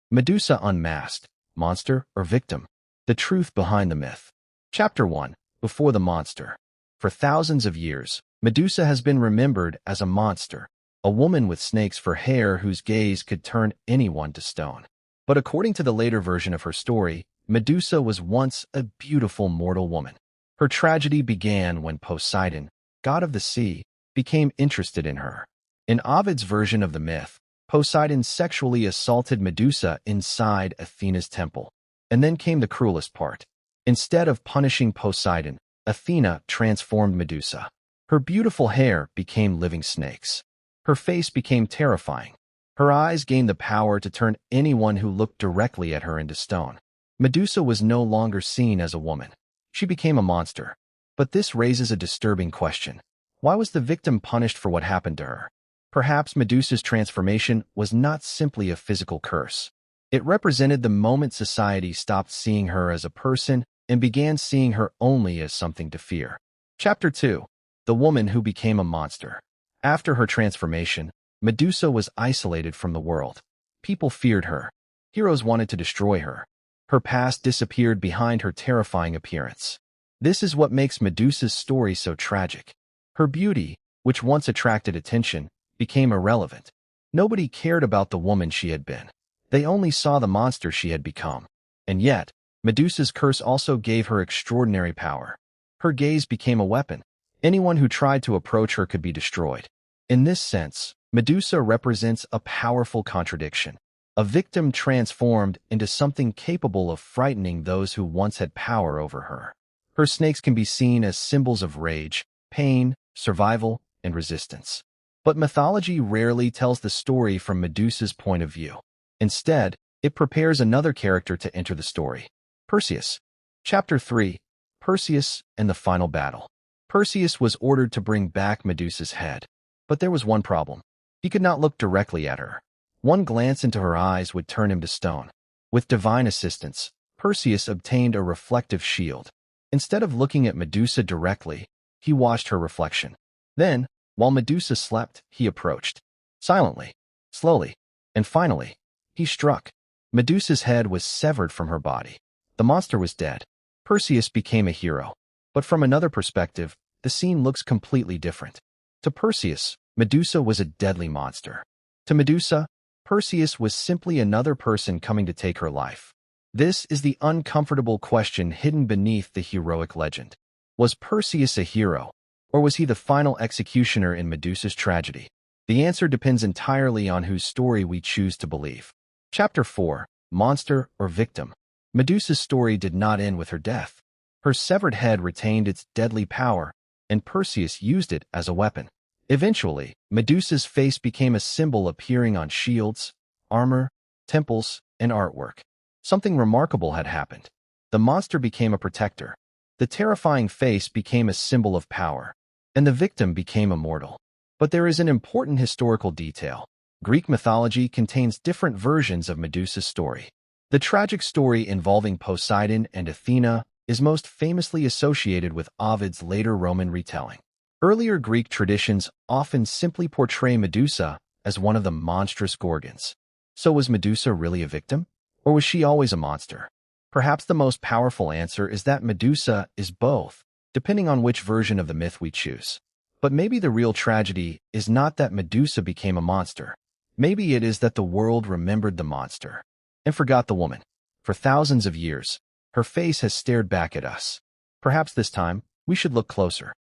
Medusa Unmasked, Monster or Victim? The Truth Behind the Myth. Chapter 1. Before the Monster. For thousands of years, Medusa has been remembered as a monster, a woman with snakes for hair whose gaze could turn anyone to stone. But according to the later version of her story, Medusa was once a beautiful mortal woman. Her tragedy began when Poseidon, god of the sea, became interested in her. In Ovid's version of the myth, Poseidon sexually assaulted Medusa inside Athena's temple. And then came the cruelest part. Instead of punishing Poseidon, Athena transformed Medusa. Her beautiful hair became living snakes. Her face became terrifying. Her eyes gained the power to turn anyone who looked directly at her into stone. Medusa was no longer seen as a woman. She became a monster. But this raises a disturbing question. Why was the victim punished for what happened to her? Perhaps Medusa's transformation was not simply a physical curse. It represented the moment society stopped seeing her as a person and began seeing her only as something to fear. Chapter 2. The Woman Who Became a Monster. After her transformation, Medusa was isolated from the world. People feared her. Heroes wanted to destroy her. Her past disappeared behind her terrifying appearance. This is what makes Medusa's story so tragic. Her beauty, which once attracted attention, became irrelevant. Nobody cared about the woman she had been. They only saw the monster she had become. And yet, Medusa's curse also gave her extraordinary power. Her gaze became a weapon. Anyone who tried to approach her could be destroyed. In this sense, Medusa represents a powerful contradiction. A victim transformed into something capable of frightening those who once had power over her. Her snakes can be seen as symbols of rage, pain, survival, and resistance. But mythology rarely tells the story from Medusa's point of view. Instead, it prepares another character to enter the story. Perseus. Chapter 3. Perseus and the Final Battle. Perseus was ordered to bring back Medusa's head. But there was one problem. He could not look directly at her. One glance into her eyes would turn him to stone. With divine assistance, Perseus obtained a reflective shield. Instead of looking at Medusa directly, he watched her reflection. Then, while Medusa slept, he approached. Silently, slowly, and finally, he struck. Medusa's head was severed from her body. The monster was dead. Perseus became a hero. But from another perspective, the scene looks completely different. To Perseus, Medusa was a deadly monster. To Medusa, Perseus was simply another person coming to take her life. This is the uncomfortable question hidden beneath the heroic legend. Was Perseus a hero, or was he the final executioner in Medusa's tragedy? The answer depends entirely on whose story we choose to believe. Chapter 4. Monster or Victim. Medusa's story did not end with her death. Her severed head retained its deadly power, and Perseus used it as a weapon. Eventually, Medusa's face became a symbol appearing on shields, armor, temples, and artwork. Something remarkable had happened. The monster became a protector. The terrifying face became a symbol of power, and the victim became immortal. But there is an important historical detail. Greek mythology contains different versions of Medusa's story. The tragic story involving Poseidon and Athena is most famously associated with Ovid's later Roman retelling. Earlier Greek traditions often simply portray Medusa as one of the monstrous Gorgons. So was Medusa really a victim? Or was she always a monster? Perhaps the most powerful answer is that Medusa is both, depending on which version of the myth we choose. But maybe the real tragedy is not that Medusa became a monster. Maybe it is that the world remembered the monster and forgot the woman. For thousands of years, her face has stared back at us. Perhaps this time, we should look closer.